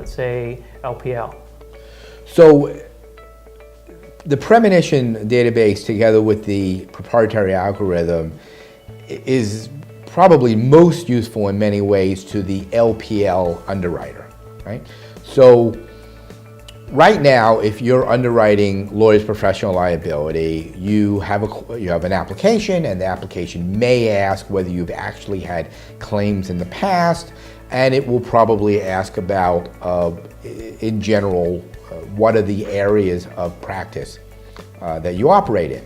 let's say, LPL? So the Premonition database, together with the proprietary algorithm, is probably most useful in many ways to the LPL underwriter, right? So right now, if you're underwriting lawyers' professional liability, you have an application, and the application may ask whether you've actually had claims in the past, and it will probably ask about, in general, what are the areas of practice that you operate in.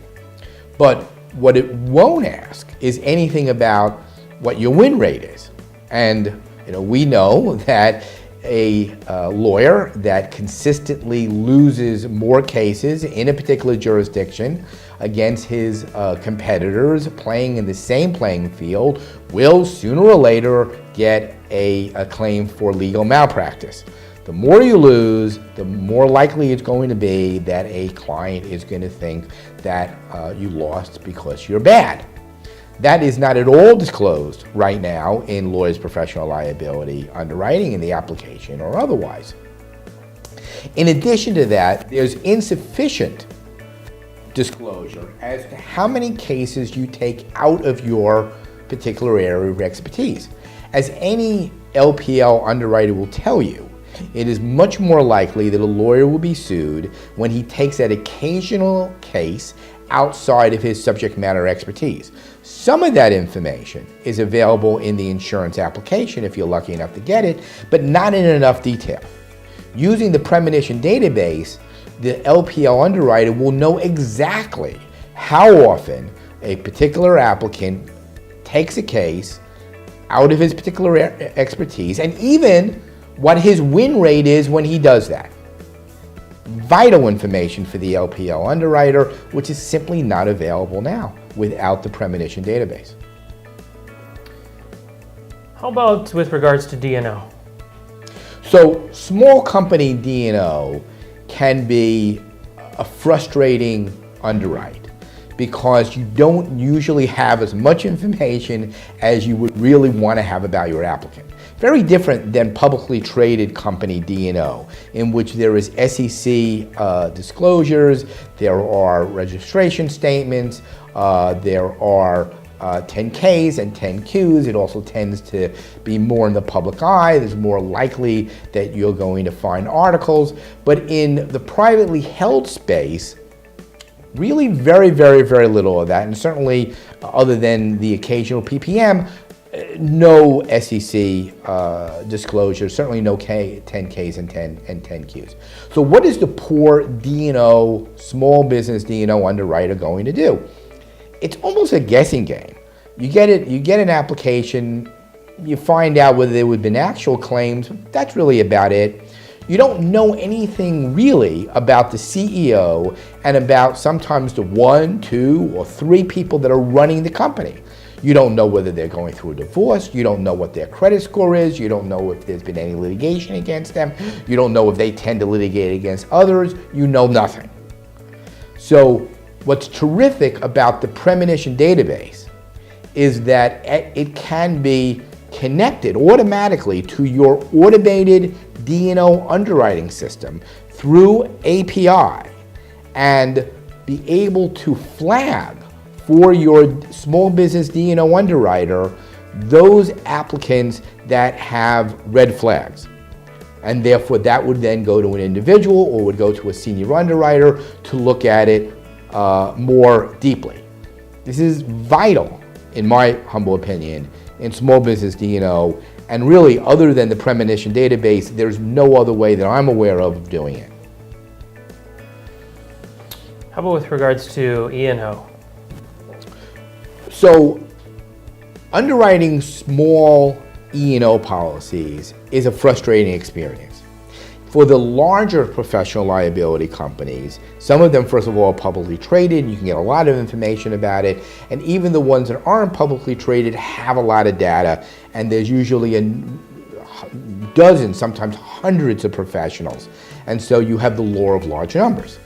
But what it won't ask is anything about what your win rate is. And we know that a lawyer that consistently loses more cases in a particular jurisdiction against his competitors playing in the same playing field will sooner or later get a claim for legal malpractice. The more you lose, the more likely it's going to be that a client is going to think that you lost because you're bad. That is not at all disclosed right now in lawyers' professional liability underwriting in the application or otherwise. In addition to that, there's insufficient disclosure as to how many cases you take out of your particular area of expertise. As any LPL underwriter will tell you, it is much more likely that a lawyer will be sued when he takes that occasional case outside of his subject matter expertise. Some of that information is available in the insurance application if you're lucky enough to get it, but not in enough detail. Using the Premonition database, the LPL underwriter will know exactly how often a particular applicant takes a case out of his particular expertise, and even what his win rate is when he does that. Vital information for the LPL underwriter, which is simply not available now without the Premonition database. How about with regards to D&O? So small company D&O can be a frustrating underwrite because you don't usually have as much information as you would really want to have about your applicant. Very different than publicly traded company D&O, in which there is SEC disclosures, there are registration statements, there are 10Ks and 10Qs. It also tends to be more in the public eye. There's more likely that you're going to find articles. But in the privately held space, really very, very, very little of that. And certainly, other than the occasional PPM, no SEC disclosure, certainly no 10Ks and 10Qs. So what is the poor D&O, small business D&O underwriter going to do? It's almost a guessing game. You get an application, you find out whether there would have been actual claims, that's really about it. You don't know anything really about the CEO and about sometimes the 1, 2, or 3 people that are running the company. You don't know whether they're going through a divorce. You don't know what their credit score is. You don't know if there's been any litigation against them. You don't know if they tend to litigate against others. You know nothing. So what's terrific about the Premonition database is that it can be connected automatically to your automated D&O underwriting system through API and be able to flag for your small business D&O underwriter those applicants that have red flags. And therefore that would then go to an individual or would go to a senior underwriter to look at it more deeply. This is vital, in my humble opinion, in small business D&O, and really other than the Premonition database, there's no other way that I'm aware of doing it. How about with regards to E&O? So underwriting small E&O policies is a frustrating experience. For the larger professional liability companies, some of them, first of all, are publicly traded. You can get a lot of information about it. And even the ones that aren't publicly traded have a lot of data. And there's usually a dozen, sometimes hundreds of professionals. And so you have the law of large numbers.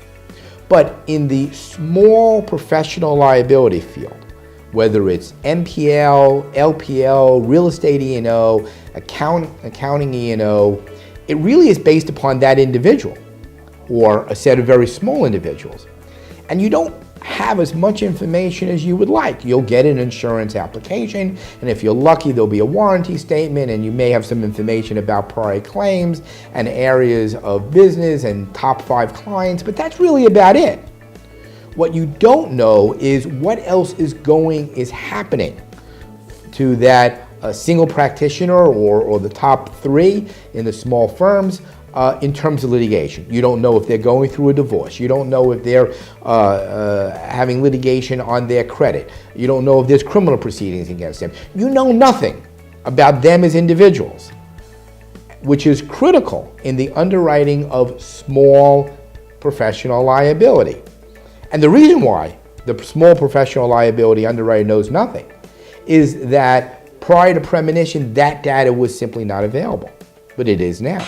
But in the small professional liability field, whether it's NPL, LPL, real estate E&O, accounting E&O, it really is based upon that individual or a set of very small individuals. And you don't have as much information as you would like. You'll get an insurance application, and if you're lucky, there'll be a warranty statement, and you may have some information about prior claims and areas of business and top 5 clients, but that's really about it. What you don't know is what else is happening to that single practitioner or the top 3 in the small firms in terms of litigation. You don't know if they're going through a divorce. You don't know if they're having litigation on their credit. You don't know if there's criminal proceedings against them. You know nothing about them as individuals, which is critical in the underwriting of small professional liability. And the reason why the small professional liability underwriter knows nothing is that prior to premonition, that data was simply not available, but it is now.